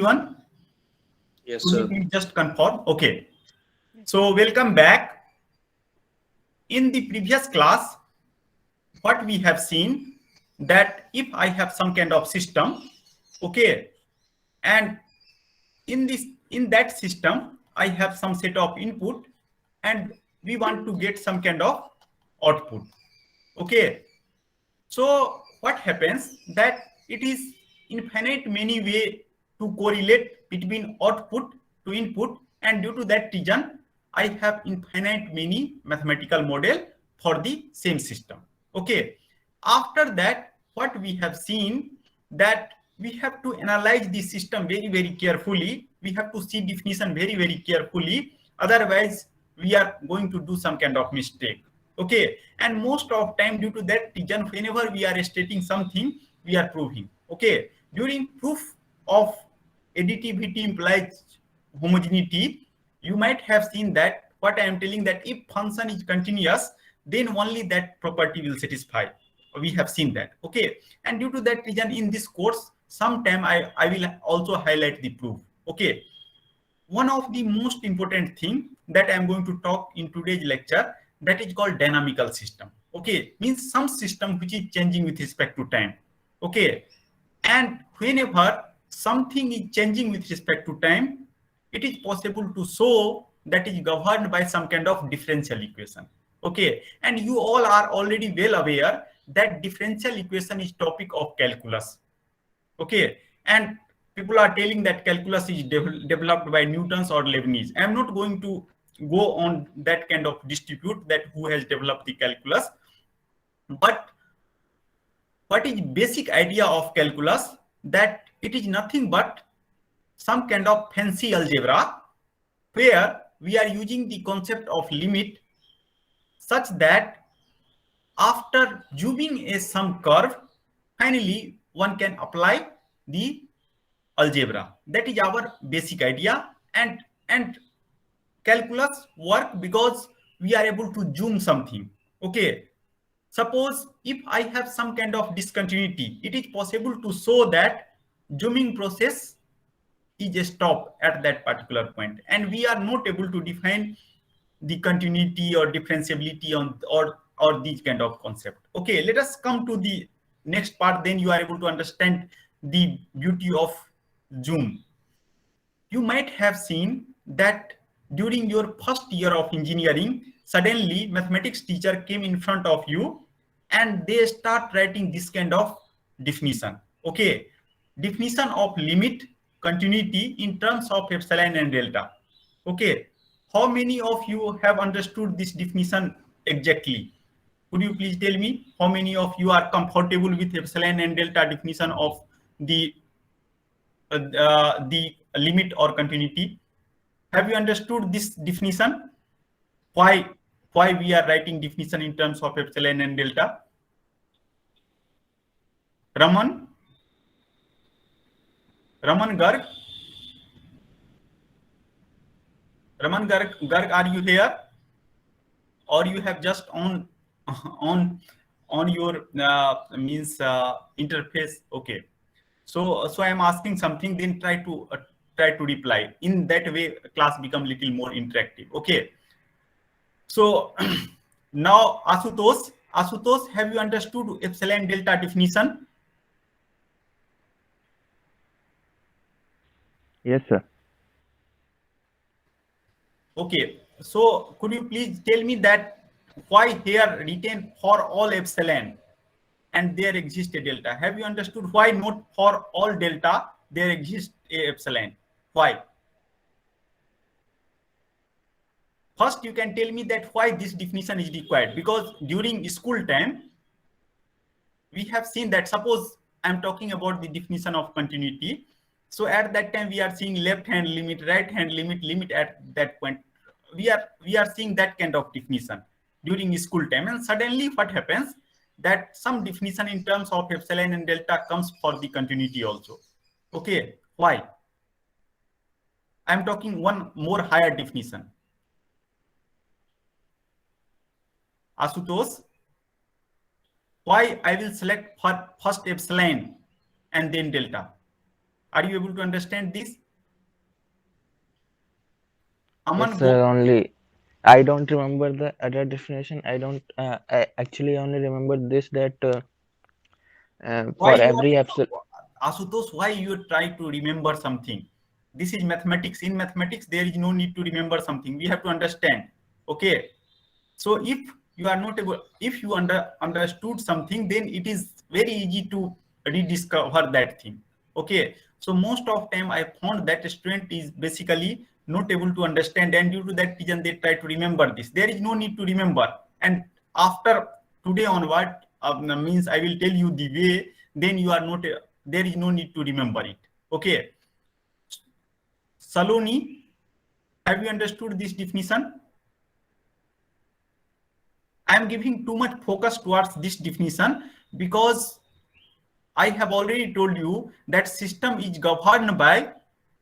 everyone? Yes, Could you sir. please just confirm? Okay. So welcome back. In the previous class, what we have seen that if I have some kind of system, okay, and in that system, I have some set of input and we want to get some kind of output. Okay. So what happens that it is infinite many way to correlate between output to input, and due to that reason I have infinite many mathematical model for the same system. Okay. After that, what we have seen that we have to analyze the system very carefully. We have to see definition very carefully. Otherwise, we are going to do some kind of mistake. Okay, and most of time due to that reason, whenever we are stating something, we are proving. Okay, during proof of additivity implies homogeneity, you might have seen that what I am telling that if function is continuous, then only that property will satisfy. We have seen that. Okay, and due to that reason in this course, sometime I will also highlight the proof. Okay, one of the most important thing that I am going to talk in today's lecture, that is called dynamical system. Okay, means some system which is changing with respect to time. Okay, and whenever something is changing with respect to time, it is possible to show that is governed by some kind of differential equation. Okay, and you all are already well aware that differential equation is topic of calculus. Okay, and people are telling that calculus is developed by Newton's or Leibniz. I am not going to go on that kind of dispute that who has developed the calculus, but what is basic idea of calculus, that it is nothing but some kind of fancy algebra where we are using the concept of limit such that after zooming a some curve, finally one can apply the algebra. That is our basic idea, and calculus work because we are able to zoom something. Okay, suppose if I have some kind of discontinuity, it is possible to show that zooming process is a stop at that particular point, and we are not able to define the continuity or differentiability on or these kind of concept. Okay, let us come to the next part, then you are able to understand the beauty of zoom. You might have seen that during your first year of engineering, suddenly mathematics teacher came in front of you and they start writing this kind of definition. Okay, definition of limit continuity in terms of epsilon and delta. Okay, how many of you have understood this definition exactly? Could you please tell me how many of you are comfortable with epsilon and delta definition of the limit or continuity? Have you understood this definition? Why we are writing definition in terms of epsilon and delta? Raman Garg? Raman Garg, are you here? Or you have just on your interface? Okay. So I am asking something, then try to reply. In that way, class become little more interactive. Okay. So now Asutosh, have you understood epsilon delta definition? Yes, sir. Okay. So could you please tell me that why here written for all epsilon and there exists a delta? Have you understood why not for all delta there exists a epsilon? Why? First, you can tell me that why this definition is required, because during school time, we have seen that, suppose I'm talking about the definition of continuity. So at that time, we are seeing left hand limit, right hand limit at that point. We are seeing that kind of definition during school time. And suddenly what happens that some definition in terms of epsilon and delta comes for the continuity also. Okay, why? I'm talking one more higher definition. Asutosh, why I will select first epsilon and then delta? Are you able to understand this? Aman, Yes, go. sir. Only I don't remember the other definition. I actually only remember this that Why for you every absolute. are, Asutosh, why you try to remember something? This is mathematics. In mathematics, there is no need to remember something. We have to understand. Okay. So if you are not able, if you understood something, then it is very easy to rediscover that thing. Okay. So most of time I found that a student is basically not able to understand, and due to that reason they try to remember this. There is no need to remember. And after today onward, means I will tell you the way, then you are not, there is no need to remember it. Okay. Saloni, have you understood this definition? I am giving too much focus towards this definition because I have already told you that system is governed by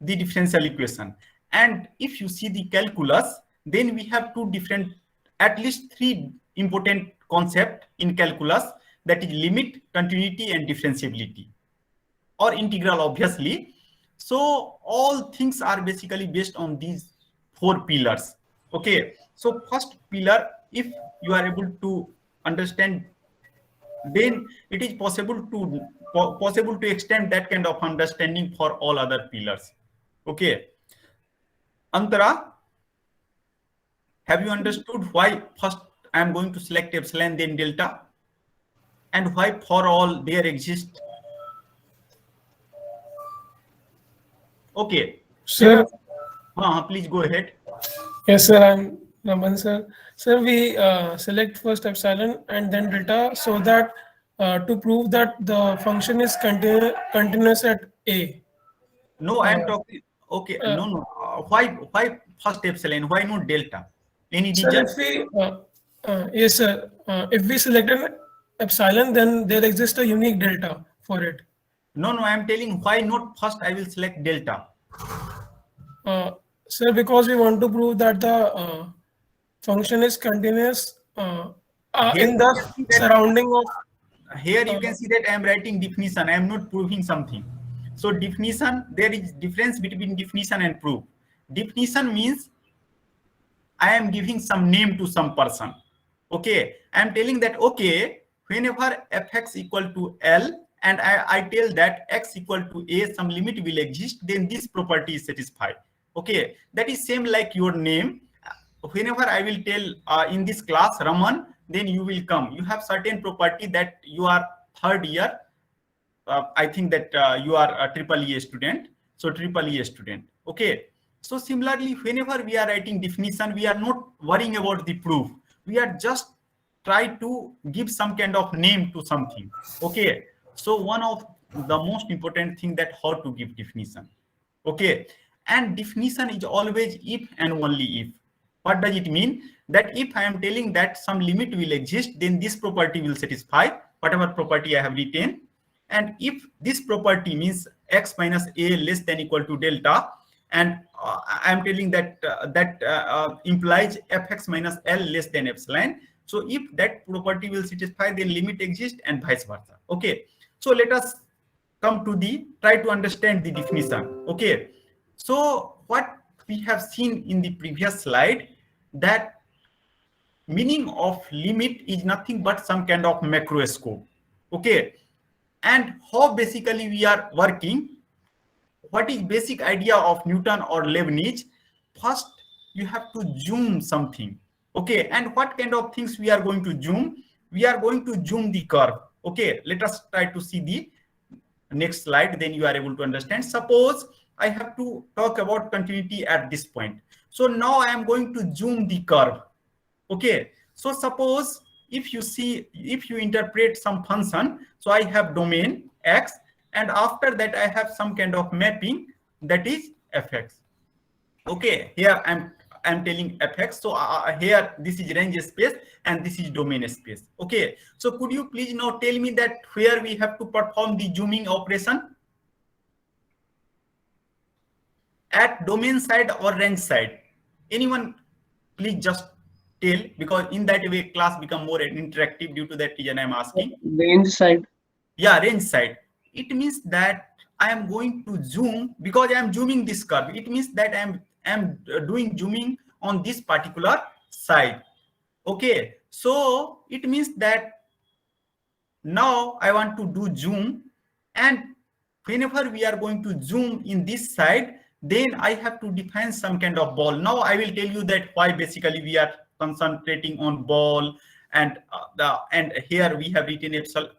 the differential equation. And if you see the calculus, then we have two different, at least three important concepts in calculus, that is limit, continuity, and differentiability, or integral, obviously. So all things are basically based on these four pillars. Okay, so first pillar, if you are able to understand, then it is possible to extend that kind of understanding for all other pillars. Okay, Antara, have you understood why first I am going to select epsilon then delta, and why for all there exist? Okay, let Sir, us, please go ahead. yes, sir, I'm Raman, sir. Sir, we select first epsilon and then delta so that to prove that the function is continuous at A. No, I am Uh, talking. Okay, uh, no. Why first epsilon? Why not delta? Any Sir, reason? if we yes, sir, if we select an epsilon, then there exists a unique delta for it. No. I am telling why not first. I will select delta. Uh, Sir, because we want to prove that the function is continuous Here in you the can see that. surrounding of Here you uh, can see that I am writing definition. I am not proving something. So definition, there is difference between definition and proof. Definition means I am giving some name to some person. Okay, I am telling that, okay, whenever fx equal to L and I tell that x equal to A, some limit will exist, then this property is satisfied. Okay, that is same like your name. Whenever I will tell in this class Raman, then you will come. You have certain property that you are third year. I think that you are a triple E student. So triple E student. Okay. So similarly, whenever we are writing definition, we are not worrying about the proof. We are just try to give some kind of name to something. Okay. So one of the most important thing that how to give definition. Okay. And definition is always if and only if. What does it mean? That if I am telling that some limit will exist, then this property will satisfy whatever property I have written. And if this property means x minus a less than equal to delta, and I am telling that implies fx minus L less than epsilon. So if that property will satisfy, then limit exists and vice versa. Okay. So let us come to the try to understand the definition. Okay. So what we have seen in the previous slide, that meaning of limit is nothing but some kind of macro scope. Okay. And how basically we are working, what is basic idea of Newton or Leibniz? First, you have to zoom something. Okay. And what kind of things we are going to zoom? We are going to zoom the curve. Okay. Let us try to see the next slide, then you are able to understand. Suppose I have to talk about continuity at this point. So now I am going to zoom the curve. Okay. So suppose if you see, if you interpret some function, so I have domain x, and after that I have some kind of mapping, that is fx. Okay, here I'm telling fx. So here this is range space and this is domain space. Okay, so could you please now tell me that where we have to perform the zooming operation? At domain side or range side? Anyone please just tell, because in that way class become more interactive. Due to that reason I'm asking. Range side. Yeah, range side. It means that I am going to zoom, because I am zooming this curve, it means that I am doing zooming on this particular side. Okay, so it means that now I want to do zoom, and whenever we are going to zoom in this side, then I have to define some kind of ball. Now I will tell you that why basically we are concentrating on ball, and here we have written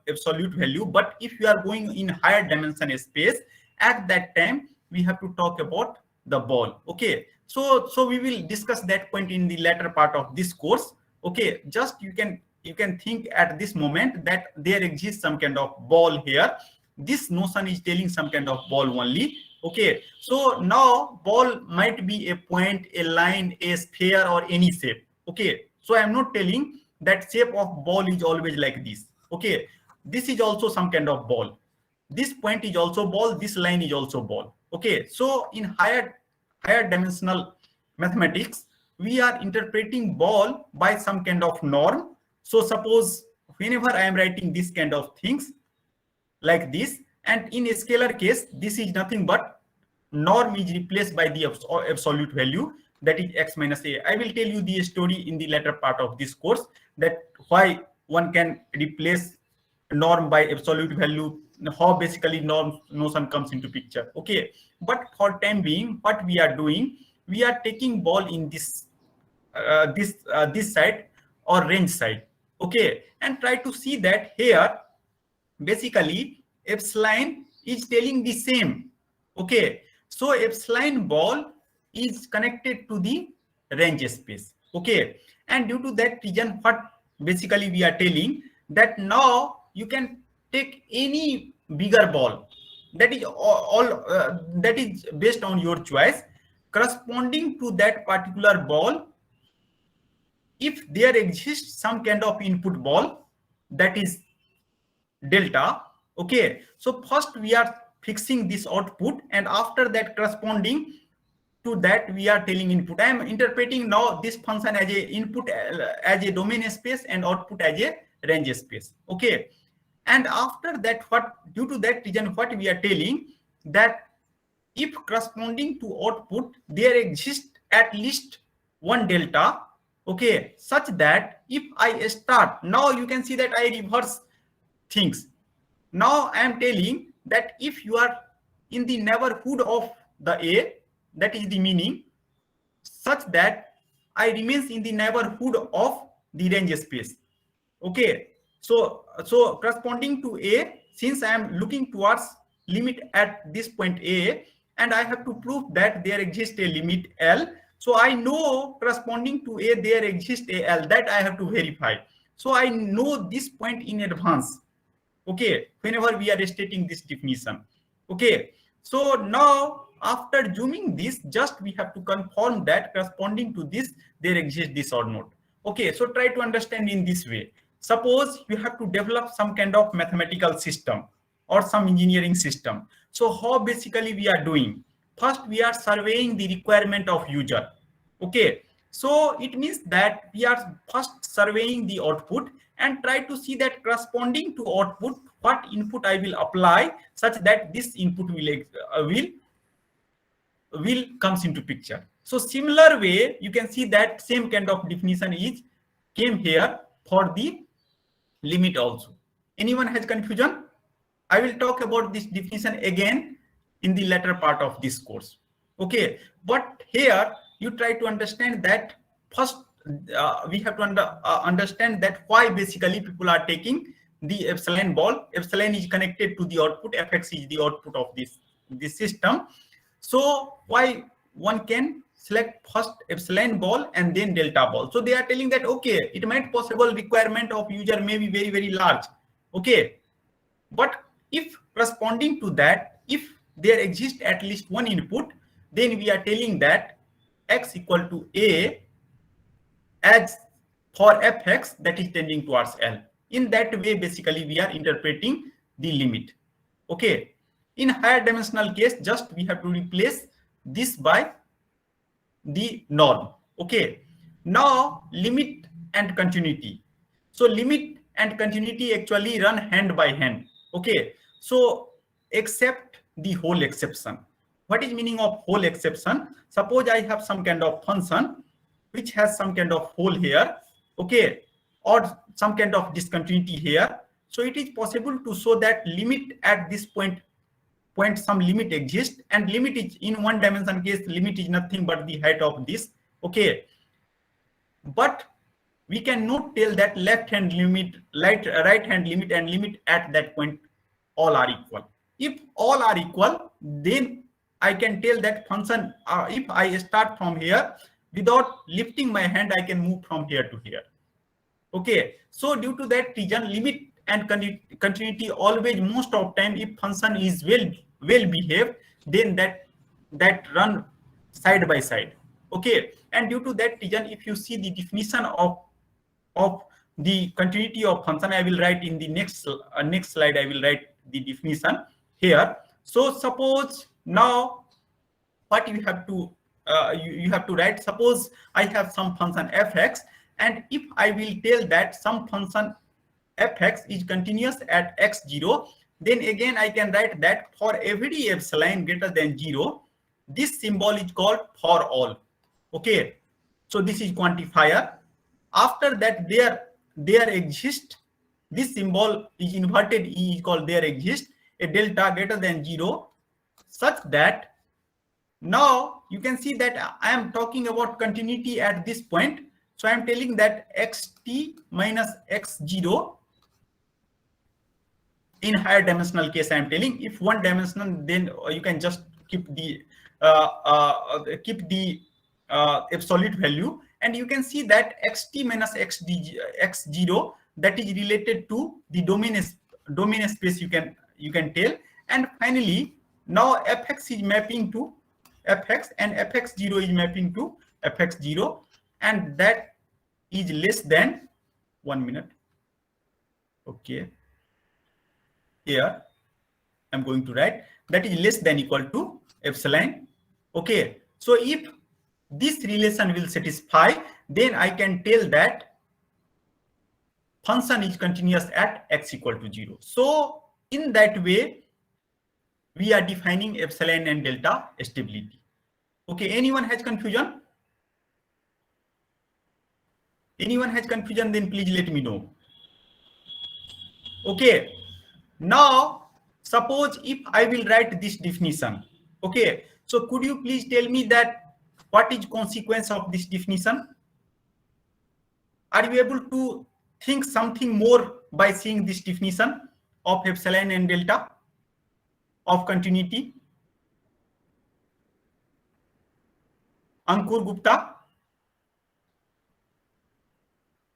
absolute value. But if you are going in higher dimension space, at that time we have to talk about the ball. Okay, so we will discuss that point in the latter part of this course. Okay, just you can think at this moment that there exists some kind of ball here. This notion is telling some kind of ball only. Okay, so now ball might be a point, a line, a sphere, or any shape. Okay, so I am not telling that shape of ball is always like this. Okay, this is also some kind of ball. This point is also ball, this line is also ball. Okay, so in higher dimensional mathematics, we are interpreting ball by some kind of norm. So suppose whenever I am writing this kind of things like this, and in a scalar case, this is nothing but norm is replaced by the absolute value, that is x minus a. I will tell you the story in the latter part of this course, that why one can replace norm by absolute value, how basically norm notion comes into picture. Okay, but for time being, what we are doing, we are taking ball in this this side or range side. Okay, and try to see that here basically epsilon is telling the same. Okay, so epsilon ball is connected to the range space. Okay, and due to that reason, what basically we are telling, that now you can take any bigger ball, that is all that is based on your choice, corresponding to that particular ball. If there exists some kind of input ball, that is delta. Okay, so first we are fixing this output, and after that corresponding to that we are telling input. I am interpreting now this function as a input as a domain space and output as a range space. Okay, and after that, what due to that reason, what we are telling, that if corresponding to output there exists at least one delta. Okay, such that if I start, now you can see that I reverse things. Now I am telling that if you are in the neighborhood of the A, that is the meaning, such that I remains in the neighborhood of the range space. Okay, so corresponding to A, since I am looking towards limit at this point A, and I have to prove that there exists a limit L. So I know corresponding to A there exists a L, that I have to verify. So I know this point in advance. Okay, whenever we are stating this definition. Okay, so now after zooming this, just we have to confirm that corresponding to this there exists this or not. Okay, so try to understand in this way. Suppose you have to develop some kind of mathematical system or some engineering system. So how basically we are doing? First, we are surveying the requirement of user. Okay, so it means that we are first surveying the output and try to see that corresponding to output, what input I will apply such that this input will comes into picture. So similar way, you can see that same kind of definition is came here for the limit also. Anyone has confusion? I will talk about this definition again in the latter part of this course. Okay, but here you try to understand that first we have to understand that why basically people are taking the epsilon ball. Epsilon is connected to the output, fx is the output of this system. So why one can select first epsilon ball and then delta ball. So they are telling that okay, it might possible requirement of user may be very, very large. Okay, but if corresponding to that, if there exists at least one input, then we are telling that x equal to a as for fx that is tending towards L. In that way, basically we are interpreting the limit. Okay, in higher dimensional case, just we have to replace this by the norm. Okay, now limit and continuity. So limit and continuity actually run hand by hand. Okay, so except the whole exception. What is meaning of whole exception? Suppose I have some kind of function which has some kind of hole here, okay, or some kind of discontinuity here. So it is possible to show that limit at this point some limit exists, and limit is in one dimension case, limit is nothing but the height of this, okay. But we cannot tell that left hand limit, right hand limit and limit at that point all are equal. If all are equal, then I can tell that function, if I start from here, without lifting my hand, I can move from here to here. Okay, so due to that reason, limit and continuity always, most of time, if function is well behaved, then that run side by side. Okay, and due to that reason, if you see the definition of the continuity of function, I will write in the next slide. I will write the definition here. So suppose now what you have to you have to write, suppose I have some function fx, and if I will tell that some function fx is continuous at x0, then again I can write that for every epsilon greater than 0, this symbol is called for all. Okay, so this is quantifier. After that, there exists, this symbol is inverted, e is called there exists a delta greater than 0, such that now you can see that I am talking about continuity at this point. So I am telling that xt minus x0, in higher dimensional case I am telling, if one dimensional, then you can just keep the absolute value, and you can see that xt minus x0, that is related to the domain space, you can tell. And finally, now fx is mapping to fx, and fx0 is mapping to fx0, and that is less than 1 minute. Okay, here I'm going to write that is less than equal to epsilon. Okay, so if this relation will satisfy, then I can tell that function is continuous at x equal to 0. So in that way, we are defining epsilon and delta stability. Okay, anyone has confusion? Anyone has confusion, then please let me know. Okay, now suppose if I will write this definition. Okay, so could you please tell me that what is consequence of this definition? Are you able to think something more by seeing this definition of epsilon and delta of continuity? Ankur Gupta?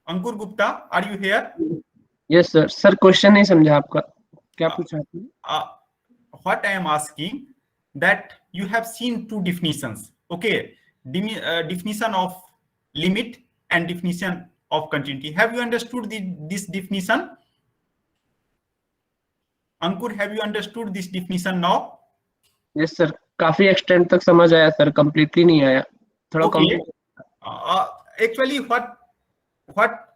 Ankur Gupta, are you here? Yes sir. Sir, question नहीं समझा आपका, क्या पूछा आपने? What I am asking, that you have seen two definitions. Okay, definition of limit and definition of continuity. Have you understood this definition? Ankur, have you understood this definition now? Yes sir, काफी extent तक समझ आया sir, completely नहीं आया, थोड़ा Okay. Actually, what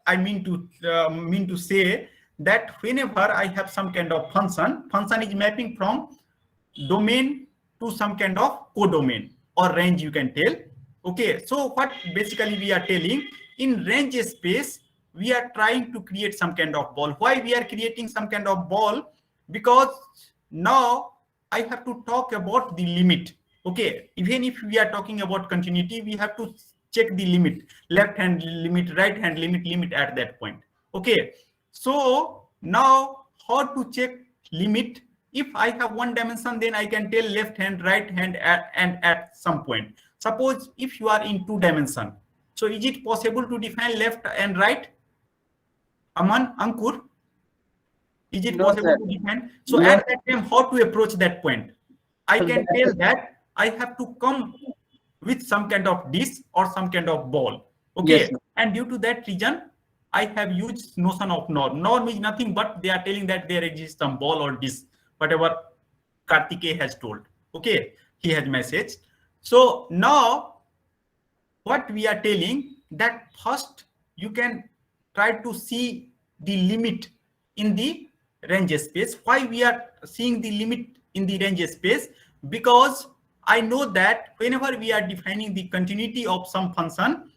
I mean to say that whenever I have some kind of function is mapping from domain to some kind of codomain or range, you can tell. Okay, so what basically we are telling, in range space we are trying to create some kind of ball. Why we are creating some kind of ball? Because now I have to talk about the limit. Okay, even if we are talking about continuity, we have to check the limit, left hand limit, right hand limit at that point. Okay, so now how to check limit? If I have one dimension, then I can tell left hand, right hand, and at some point. Suppose if you are in 2 dimension, so is it possible to define left and right? Aman, Ankur, is it possible to define? So at that time, how to approach that point? I can tell that I have to come with some kind of disc or some kind of ball. Okay, Yes, and due to that reason, I have used notion of norm. Norm is nothing but they are telling that there exists some ball or disc, whatever Kartikeya has told. Okay, he has messaged. So now what we are telling, that first you can try to see the limit in the range space. Why we are seeing the limit in the range space, because I know that whenever we are defining the continuity of some function,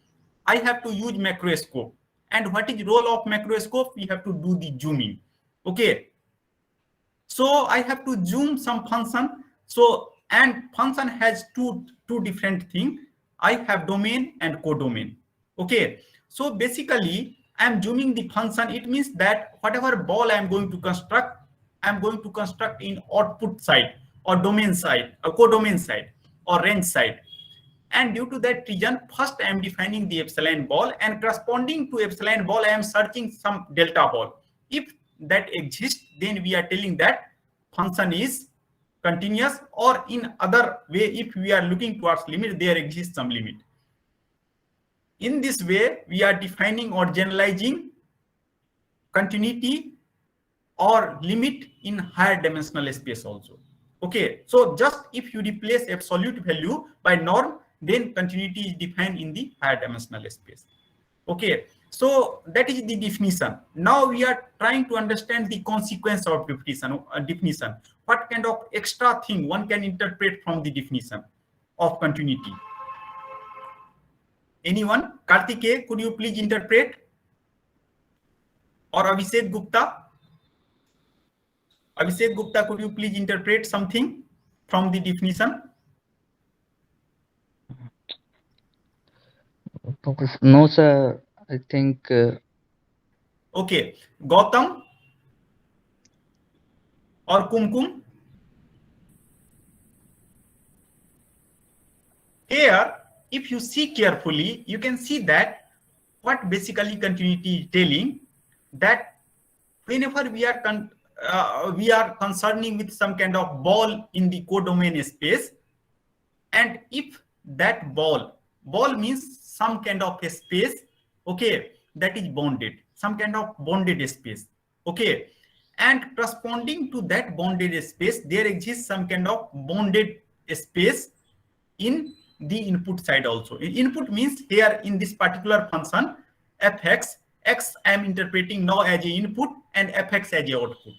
I have to use macroscope. And what is role of macroscope? We have to do the zooming. Okay. So I have to zoom some function. So, and function has two different things. I have domain and codomain. Okay. So basically, I am zooming the function. It means that whatever ball I am going to construct, I am going to construct in output side or domain side or codomain side or range side. And due to that reason, first I am defining the epsilon ball, and corresponding to epsilon ball, I am searching some delta ball. If that exists, then we are telling that function is continuous, or in other way, if we are looking towards limit, there exists some limit. In this way, we are defining or generalizing continuity or limit in higher dimensional space also. Okay, so just if you replace absolute value by norm, then continuity is defined in the higher dimensional space. Okay, so that is the definition. Now we are trying to understand the consequence of definition. What kind of extra thing one can interpret from the definition of continuity? Anyone? Kartikeya, could you please interpret? Or Abhishek Gupta? Abhishek Gupta, could you please interpret something from the definition? No, sir. I think. Okay, Gautam or Kumkum? Here, if you see carefully, you can see that what basically continuity is telling, that whenever we are concerning with some kind of ball in the codomain space, and if that ball means some kind of a space, okay, that is bounded, some kind of bounded space, okay, and corresponding to that bounded space, there exists some kind of bounded space in the input side also. Input means here in this particular function, fx, x I am interpreting now as a input and fx as a output.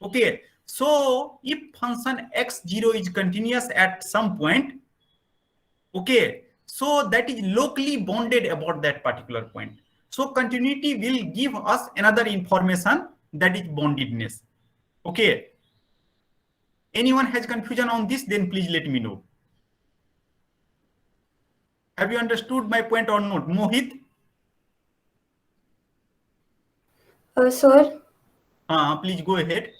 Okay, so if function x0 is continuous at some point, okay, so that is locally bounded about that particular point. So continuity will give us another information, that is boundedness. Okay, anyone has confusion on this, then please let me know. Have you understood my point or not? Mohit? Sir, Please go ahead.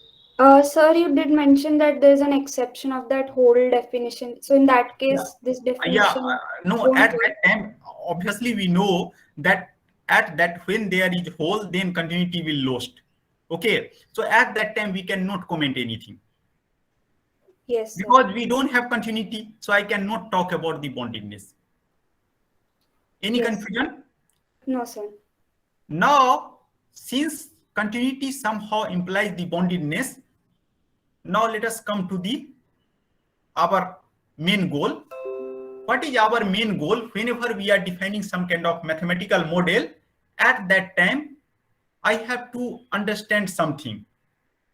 sir, you did mention that there is an exception of that whole definition. So in that case, this definition. No, at that time, obviously we know that at that when there is whole, then continuity will lost. Okay, so at that time we cannot comment anything. Yes, sir. Because we don't have continuity, so I cannot talk about the boundedness. Any Yes. confusion? No, sir. Now, since continuity somehow implies the boundedness, now let us come to our main goal. What is our main goal? Whenever we are defining some kind of mathematical model, at that time, I have to understand something.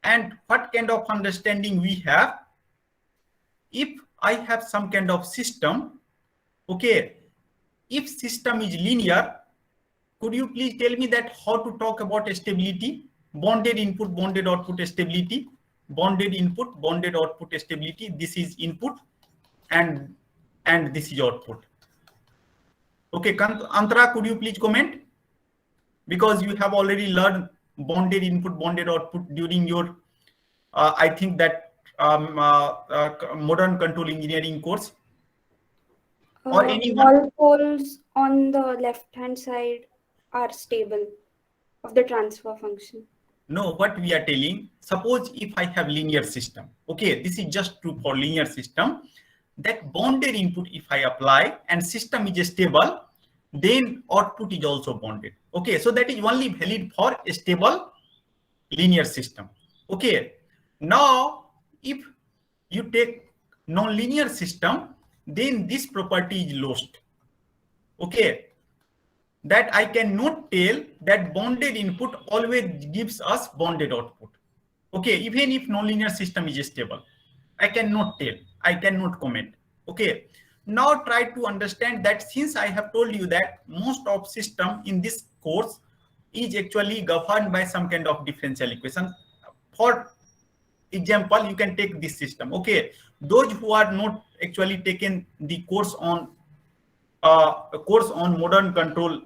And what kind of understanding we have? If I have some kind of system, okay, if system is linear, could you please tell me that how to talk about stability? Bounded input, bounded output stability, bounded input, bounded output stability. This is input and this is output. Okay, Antara, could you please comment? Because you have already learned bounded input, bounded output during your, I think that modern control engineering course. Or anyone? All poles on the left-hand side are stable of the transfer function. No, what we are telling, suppose if I have linear system, okay, this is just true for linear system, that bounded input if I apply and system is stable, then output is also bounded. Okay, so that is only valid for a stable linear system. Okay, now if you take non-linear system, then this property is lost. Okay, that I cannot tell that bounded input always gives us bounded output. Okay, even if nonlinear system is stable. I cannot tell, I cannot comment. Okay, now try to understand that since I have told you that most of system in this course is actually governed by some kind of differential equation. For example, you can take this system. Okay, those who are not actually taken the course on modern control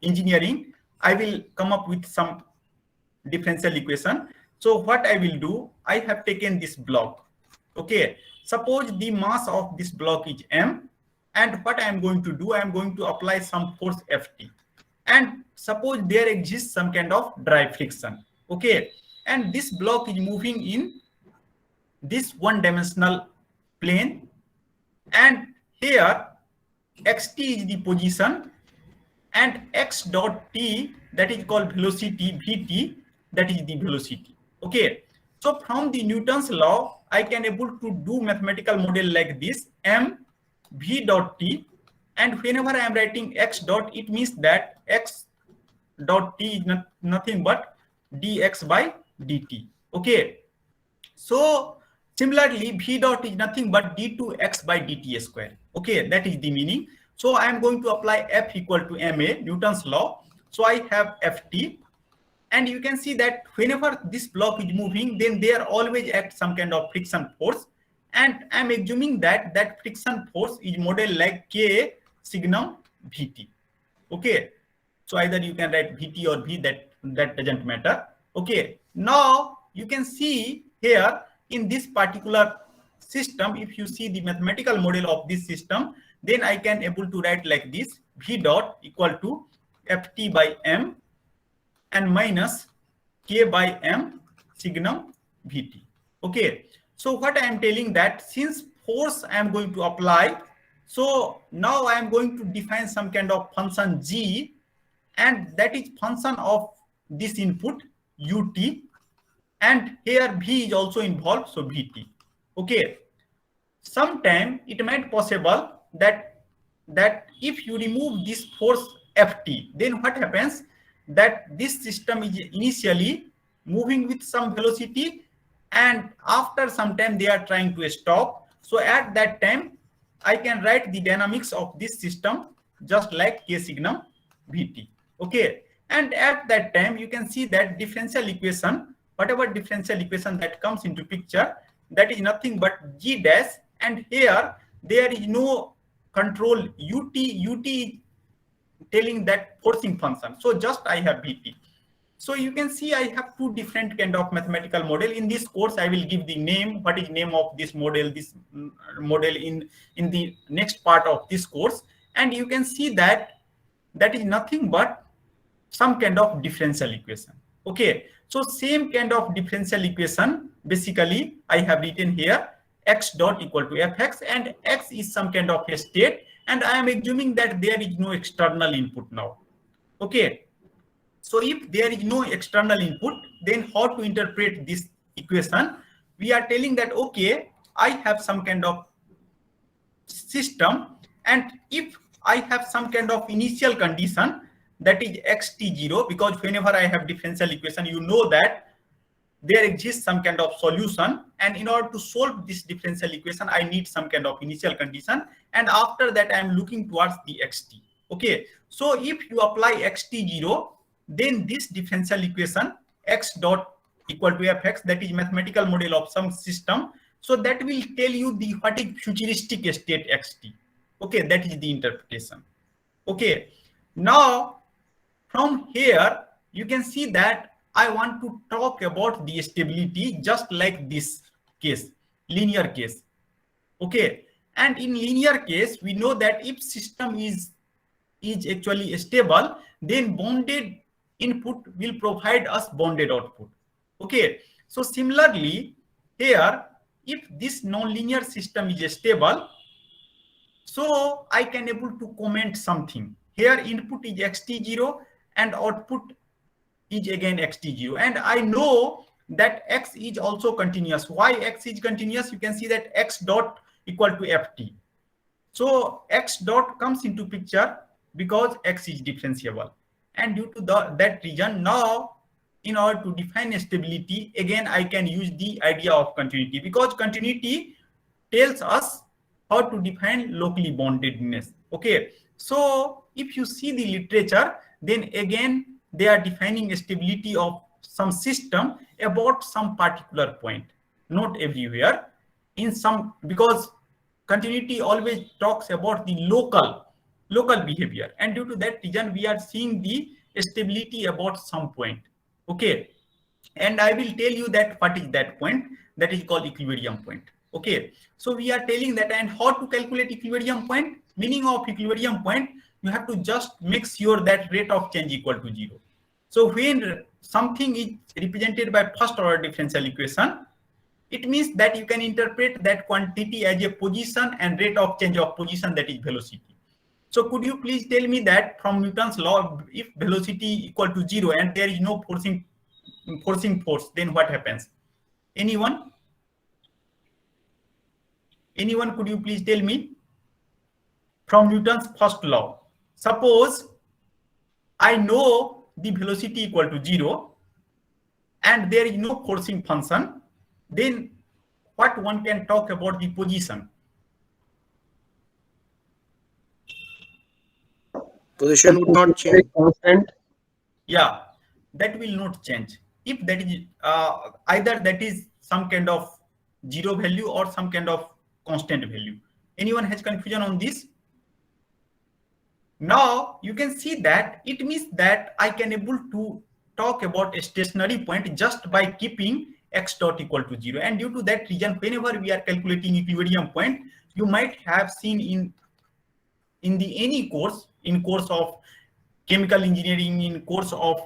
engineering, I will come up with some differential equation. So what I will do, I have taken this block. Okay, suppose the mass of this block is m, and what I am going to do, I am going to apply some force Ft, and suppose there exists some kind of dry friction. Okay, and this block is moving in this one-dimensional plane, and here xt is the position, and x dot t, that is called velocity, vt, that is the velocity. Okay, so from the Newton's law, I can able to do mathematical model like this, m v dot t, and whenever I am writing x dot, it means that x dot t is nothing but dx by dt. Okay, so similarly, v dot is nothing but d2x by dt square. Okay, that is the meaning. So I am going to apply F equal to ma, Newton's law. So I have Ft, and you can see that whenever this block is moving, then there always acts some kind of friction force, and I am assuming that that friction force is modeled like K signum Vt. Okay, so either you can write Vt or V, that doesn't matter. Okay, now you can see here in this particular system, if you see the mathematical model of this system, then I can able to write like this: V dot equal to Ft by m and minus K by m signum Vt. Okay, so what I am telling that since force I am going to apply, so now I am going to define some kind of function g, and that is function of this input ut, and here v is also involved, so vt. Okay, sometime it might possible that if you remove this force Ft, then what happens, that this system is initially moving with some velocity, and after some time they are trying to stop. So at that time I can write the dynamics of this system just like K signum Vt. Okay, and at that time you can see that differential equation, whatever differential equation that comes into picture, that is nothing but g dash, and here there is no control ut is telling that forcing function, so just I have vt. So you can see I have two different kind of mathematical model. In this course I will give the name, what is name of this model in the next part of this course, and you can see that that is nothing but some kind of differential equation. Okay, so same kind of differential equation basically I have written here, x dot equal to fx, and x is some kind of a state, and I am assuming that there is no external input now. Okay, so if there is no external input, then how to interpret this equation? We are telling that okay, I have some kind of system, and if I have some kind of initial condition, that is xt0, because whenever I have differential equation, you know that there exists some kind of solution, and in order to solve this differential equation I need some kind of initial condition, and after that I am looking towards the xt. Okay, so if you apply xt0, then this differential equation x dot equal to fx, that is mathematical model of some system, so that will tell you the what is futuristic state xt. Okay, that is the interpretation. Okay, now from here you can see that I want to talk about the stability just like this case, linear case. Okay, and in linear case we know that if system is actually stable, then bonded input will provide us bonded output. Okay, so similarly here, if this nonlinear system is stable, so I can able to comment something. Here input is xt0 and output is again xt0, and I know that x is also continuous. Why x is continuous? You can see that x dot equal to ft. So x dot comes into picture because x is differentiable, and due to that reason, now in order to define stability, again I can use the idea of continuity, because continuity tells us how to define locally boundedness. Okay, so if you see the literature, then again they are defining stability of some system about some particular point, not everywhere. In some, because continuity always talks about the local behavior, and due to that reason we are seeing the stability about some point. Okay, and I will tell you that what is that point, that is called equilibrium point. Okay, so we are telling that, and how to calculate equilibrium point. Meaning of equilibrium point, you have to just make sure that rate of change equal to 0. So when something is represented by first order differential equation, it means that you can interpret that quantity as a position and rate of change of position, that is velocity. So could you please tell me that from Newton's law, if velocity equal to 0 and there is no forcing force, then what happens? Anyone? Anyone, could you please tell me? From Newton's first law, suppose I know the velocity equal to 0 and there is no forcing function, then what one can talk about the position? Position would not change. Constant. Yeah, that will not change. If that is either that is some kind of 0 value or some kind of constant value. Anyone has confusion on this? Now you can see that it means that I can able to talk about a stationary point just by keeping x dot equal to 0, and due to that reason, whenever we are calculating equilibrium point, you might have seen in the any course, in course of chemical engineering, in course of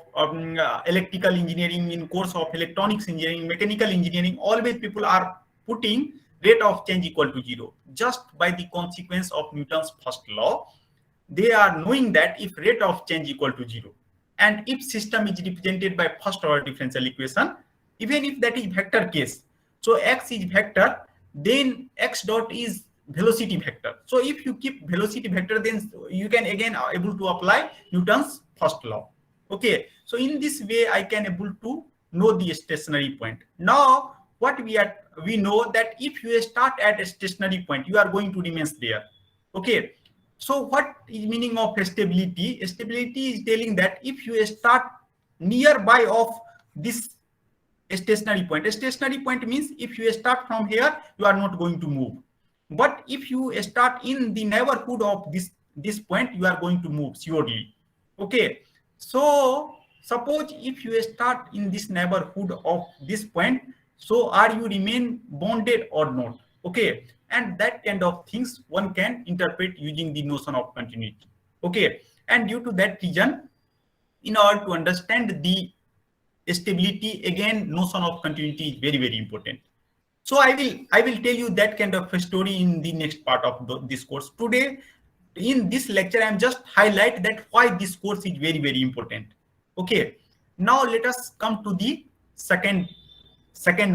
electrical engineering, in course of electronics engineering, mechanical engineering, always people are putting rate of change equal to 0 just by the consequence of Newton's first law. They are knowing that if rate of change equal to 0 and if system is represented by first order differential equation, even if that is vector case, so x is vector, then x dot is velocity vector. So if you keep velocity vector, then you can again able to apply Newton's first law. Okay, so in this way I can able to know the stationary point. Now what we know that if you start at a stationary point, you are going to remain there. Okay, so what is meaning of stability? Stability is telling that if you start nearby of this stationary point, a stationary point means if you start from here, you are not going to move. But if you start in the neighborhood of this point, you are going to move surely. Okay, so suppose if you start in this neighborhood of this point, so are you remain bounded or not? Okay, and that kind of things one can interpret using the notion of continuity. Okay, and due to that reason, in order to understand the stability, again notion of continuity is very, very important. So I will tell you that kind of a story in the next part of this course. Today in this lecture I am just highlight that why this course is very, very important. Okay, now let us come to the second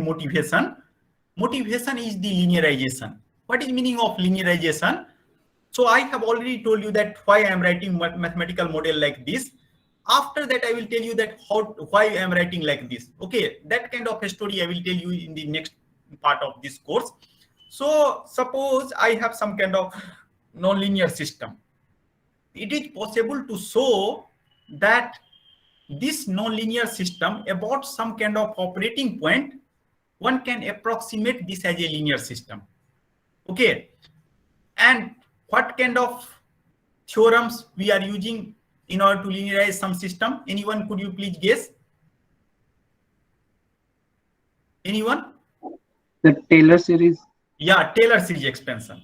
motivation. Motivation is the linearization. What is meaning of linearization? So I have already told you that why I am writing mathematical model like this. After that I will tell you that why I am writing like this. Okay, that kind of a story I will tell you in the next part of this course. So suppose I have some kind of nonlinear system. It is possible to show that this nonlinear system about some kind of operating point, one can approximate this as a linear system. Okay, and what kind of theorems we are using in order to linearize some system? Anyone, could you please guess? Anyone? The Taylor series. Yeah, Taylor series expansion.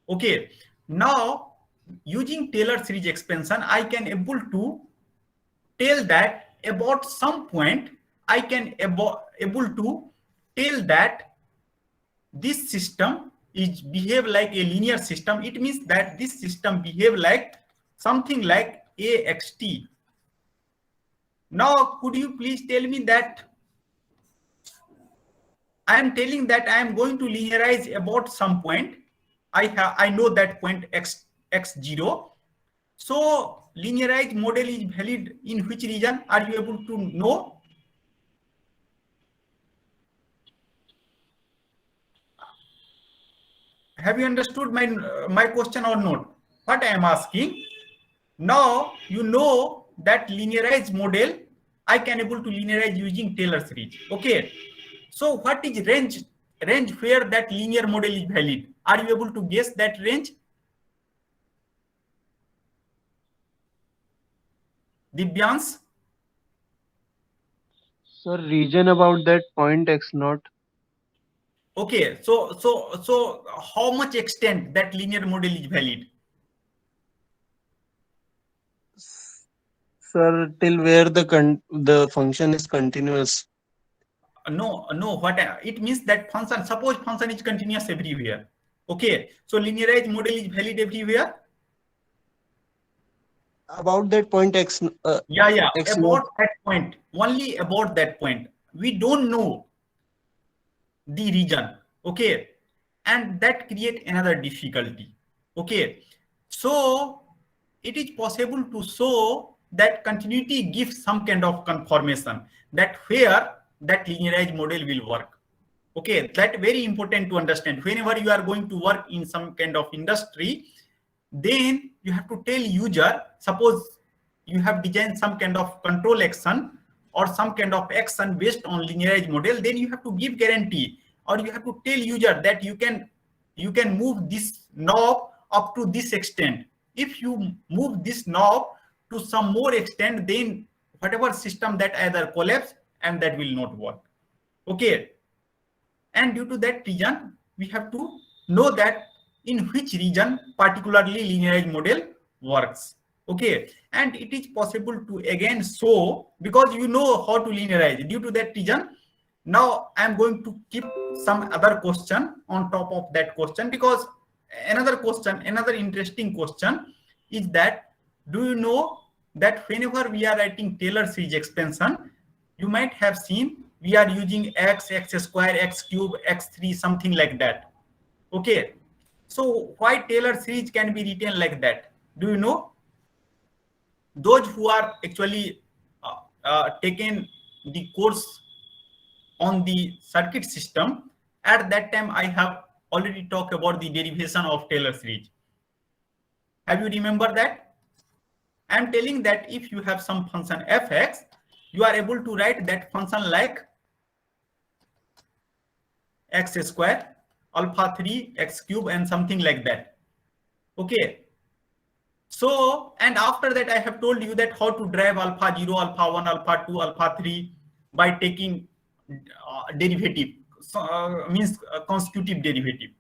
Okay, now using Taylor series expansion, I can able to tell that about some point, I can able to tell that this system is behave like a linear system. It means that this system behave like something like AXT. Now could you please tell me that I am telling that I am going to linearize about some point. I know that point x0. So linearized model is valid in which region? Are you able to know? have you understood my question or not? What I am asking, now you know that linearized model I can able to linearize using Taylor series. Okay, so what is range where that linear model is valid? Are you able to guess that range? Divyans? Sir, region about that point x naught. Okay, so how much extent that linear model is valid? Sir, till where the function is continuous. No, it means that function, suppose function is continuous everywhere. Okay, so linearized model is valid everywhere. About that point x. Yeah, X about naught. that point, only about that point. We don't know the region. Okay, and that create another difficulty. Okay, so it is possible to show that continuity gives some kind of conformation that where that linearized model will work. Okay, that very important to understand. Whenever you are going to work in some kind of industry, then you have to tell user, suppose you have designed some kind of control action or some kind of action based on linearized model, then you have to give guarantee, or you have to tell user that you can move this knob up to this extent. If you move this knob to some more extent, then whatever system that either collapse and that will not work. Okay, and due to that reason, we have to know that in which region particularly linearized model works. Okay, and it is possible to again show, because you know how to linearize. Due to that reason, now I am going to keep some other question on top of that question, because another interesting question is that, do you know that whenever we are writing Taylor series expansion, you might have seen we are using x square, x cube, x3, something like that. Okay, so why Taylor series can be written like that? Do you know? Those who are actually taken the course on the circuit system, at that time I have already talked about the derivation of Taylor series. Have you remember that? I am telling that if you have some function fx, you are able to write that function like x square, alpha 3, x cube, and something like that. Okay, so and after that I have told you that how to derive alpha 0, alpha 1, alpha 2, alpha 3 by taking derivative, means consecutive derivative.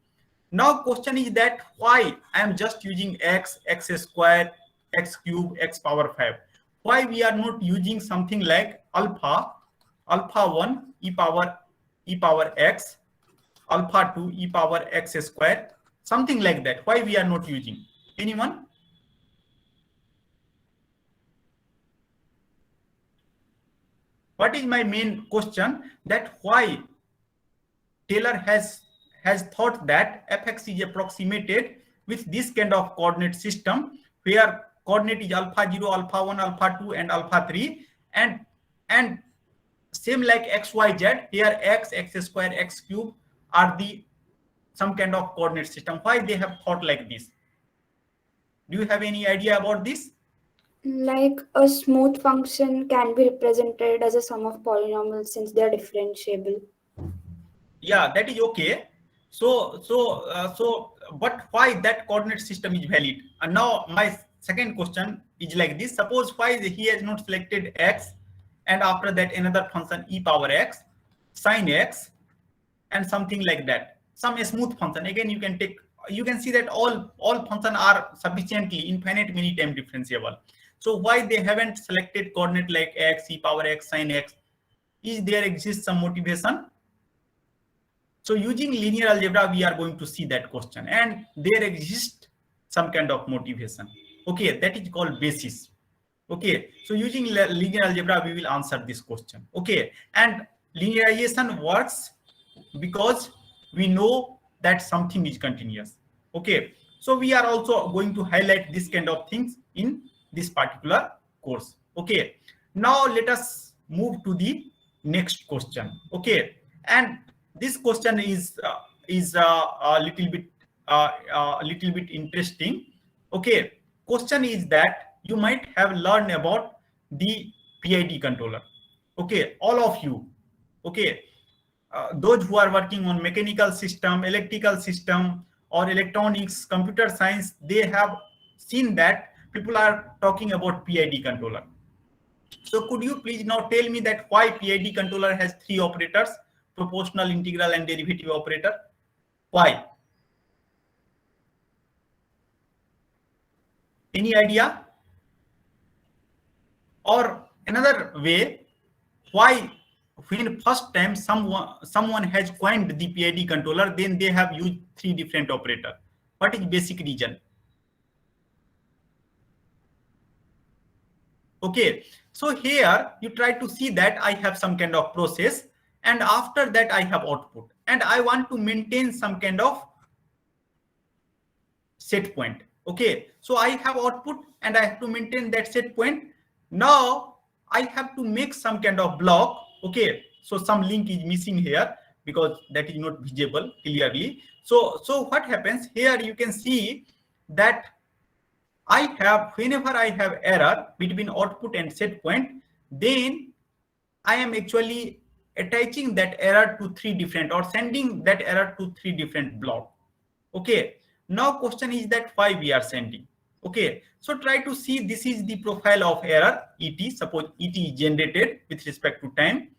Now question is that why I am just using x square, x cube, x power 5. Why we are not using something like alpha 1 e power x, alpha 2 e power x square, something like that? Why we are not using? Anyone? What is my main question? That why Taylor has thought that fx is approximated with this kind of coordinate system, where coordinate is alpha 0, alpha 1, alpha 2, and alpha 3, and same like x, y, z, here x square, x cube are the some kind of coordinate system. Why they have thought like this? Do you have any idea about this? Like a smooth function can be represented as a sum of polynomials since they are differentiable. Yeah, that is okay. So but why that coordinate system is valid? And now my second question is like this: suppose why he has not selected x, and after that another function e power x, sin x, and something like that, some smooth function. Again, you can see that all functions are sufficiently infinite many time differentiable. So why they haven't selected coordinate like x, e power x, sin x? Is there exists some motivation? So using linear algebra, we are going to see that question, and there exists some kind of motivation. Okay, that is called basis. Okay, so using linear algebra, we will answer this question. Okay, and linearization works because we know that something is continuous. Okay, so we are also going to highlight this kind of things in this particular course. Okay, now let us move to the next question. Okay, and this question is a little bit a little bit interesting. Okay, question is that you might have learned about the PID controller. Okay, all of you. Okay, those who are working on mechanical system, electrical system, or electronics, computer science, they have seen that people are talking about PID controller. So could you please now tell me that why PID controller has 3 operators, proportional, integral, and derivative operator? Why? Any idea? Or another way, why when first time someone has coined the PID controller, then they have used 3 different operator? What is basic reason? Okay, so here you try to see that I have some kind of process, and after that I have output, and I want to maintain some kind of set point. Okay, so I have output and I have to maintain that set point. Now I have to make some kind of block. Okay, so some link is missing here because that is not visible clearly. So what happens here, you can see that I have, whenever I have error between output and set point, then I am actually attaching that error to 3 different, or sending that error to 3 different blocks. Okay, now question is that why we are sending. Okay, so try to see, this is the profile of error ET. Suppose ET is generated with respect to time.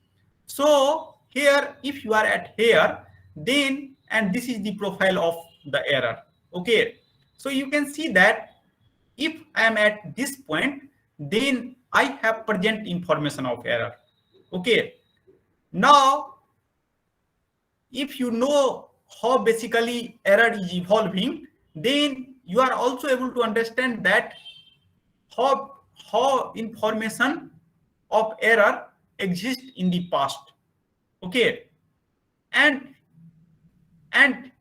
So here, if you are at here, then, and this is the profile of the error. Okay, so you can see that if I am at this point, then I have present information of error. Okay, now if you know how basically error is evolving, then you are also able to understand that how information of error exists in the past. Okay, and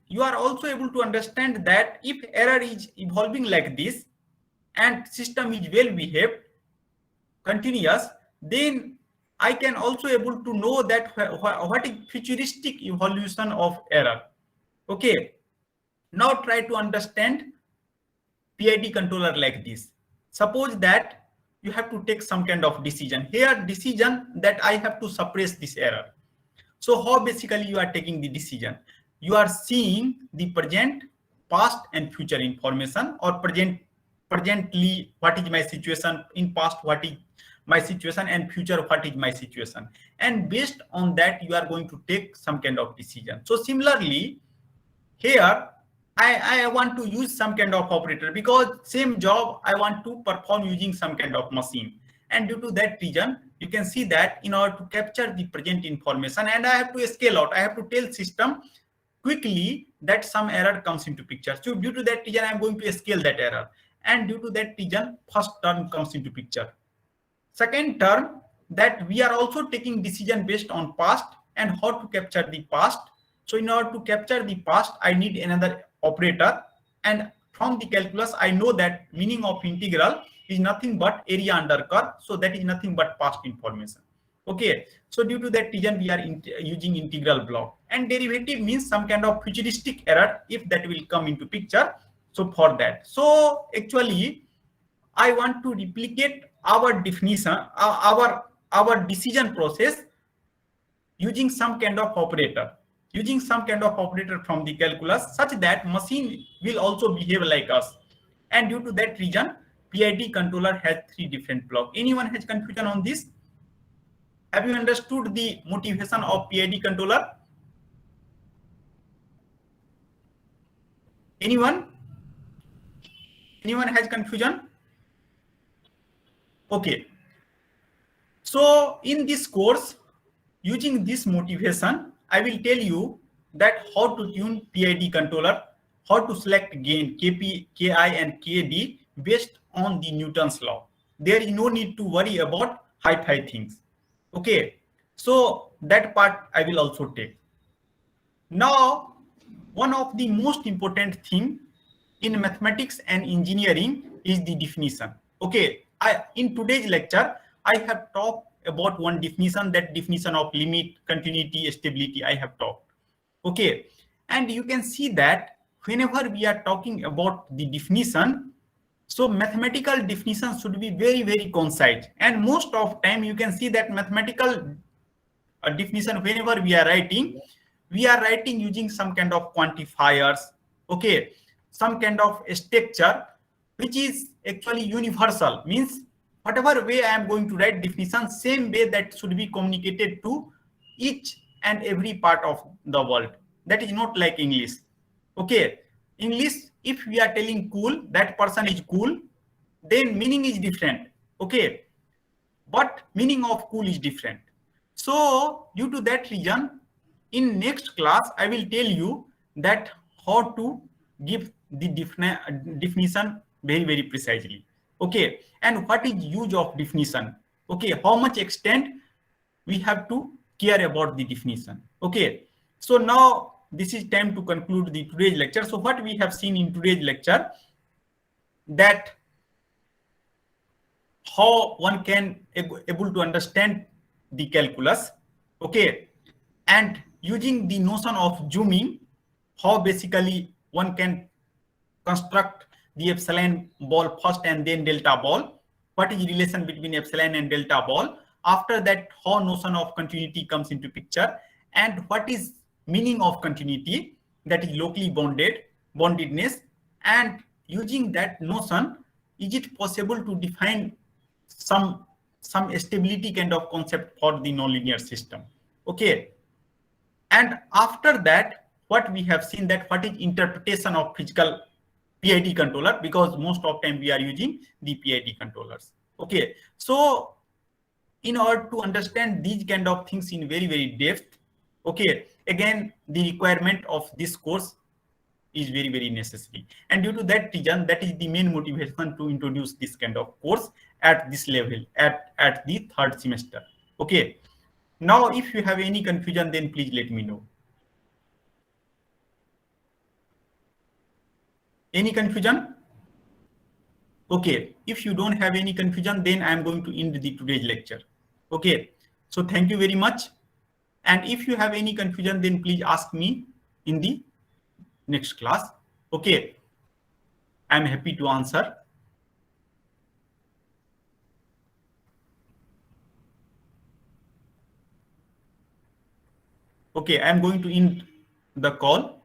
you are also able to understand that if error is evolving like this and system is well behaved, continuous, then I can also able to know that what is futuristic evolution of error. Okay, now try to understand PID controller like this. Suppose that you have to take some kind of decision. Here decision that I have to suppress this error. So how basically you are taking the decision? You are seeing the present, past and future information, or presently what is my situation, in past what is my situation, and future what is my situation, and based on that you are going to take some kind of decision. So similarly here I want to use some kind of operator because same job I want to perform using some kind of machine, and due to that reason you can see that in order to capture the present information, and I have to scale out, I have to tell system quickly that some error comes into picture. So due to that reason I am going to scale that error, and due to that reason first term comes into picture. Second term, that we are also taking decision based on past and how to capture the past. So in order to capture the past, I need another operator, and from the calculus I know that meaning of integral is nothing but area under curve, so that is nothing but past information. Okay, so due to that reason we are using integral block, and derivative means some kind of futuristic error if that will come into picture. So for that, so actually I want to replicate our definition, our decision process using some kind of operator, from the calculus, such that machine will also behave like us. And due to that reason, PID controller has 3 different blocks. Anyone has confusion on this? Have you understood the motivation of PID controller? Anyone has confusion? Okay, so in this course, using this motivation, I will tell you that how to tune PID controller, how to select gain Kp, Ki and Kd based on the Newton's law. There is no need to worry about high things. Okay, so that part I will also take. Now, one of the most important thing in mathematics and engineering is the definition. Okay, in today's lecture, I have talked about one definition, that definition of limit, continuity, stability I have talked. Okay, and you can see that whenever we are talking about the definition, so mathematical definition should be very, very concise. And most of time you can see that mathematical definition, whenever we are writing using some kind of quantifiers, okay, some kind of structure which is actually universal, means whatever way I am going to write definition, same way that should be communicated to each and every part of the world. That is not like English. Okay, English, if we are telling cool, that person is cool, then meaning is different. Okay, but meaning of cool is different. So due to that reason, in next class I will tell you that how to give the definition very, very precisely. Okay, and what is use of definition. Okay, how much extent we have to care about the definition. Okay, so now this is time to conclude the today's lecture. So what we have seen in today's lecture, that how one can able to understand the calculus, okay, and using the notion of zooming, how basically one can construct the epsilon ball first and then delta ball. What is the relation between epsilon and delta ball? After that, how notion of continuity comes into picture, and what is meaning of continuity, that is locally bondedness, and using that notion, is it possible to define some stability kind of concept for the nonlinear system. Okay, and after that, what we have seen, that what is interpretation of physical PID controller, because most of time we are using the PID controllers. Okay, so in order to understand these kind of things in very, very depth, okay, again the requirement of this course is very, very necessary, and due to that reason, that is the main motivation to introduce this kind of course at this level, at the third semester. Okay, now if you have any confusion, then please let me know. Any confusion? Okay, if you don't have any confusion, then I am going to end the today's lecture. Okay, so thank you very much, and if you have any confusion, then please ask me in the next class. Okay, I am happy to answer. Okay, I am going to end the call.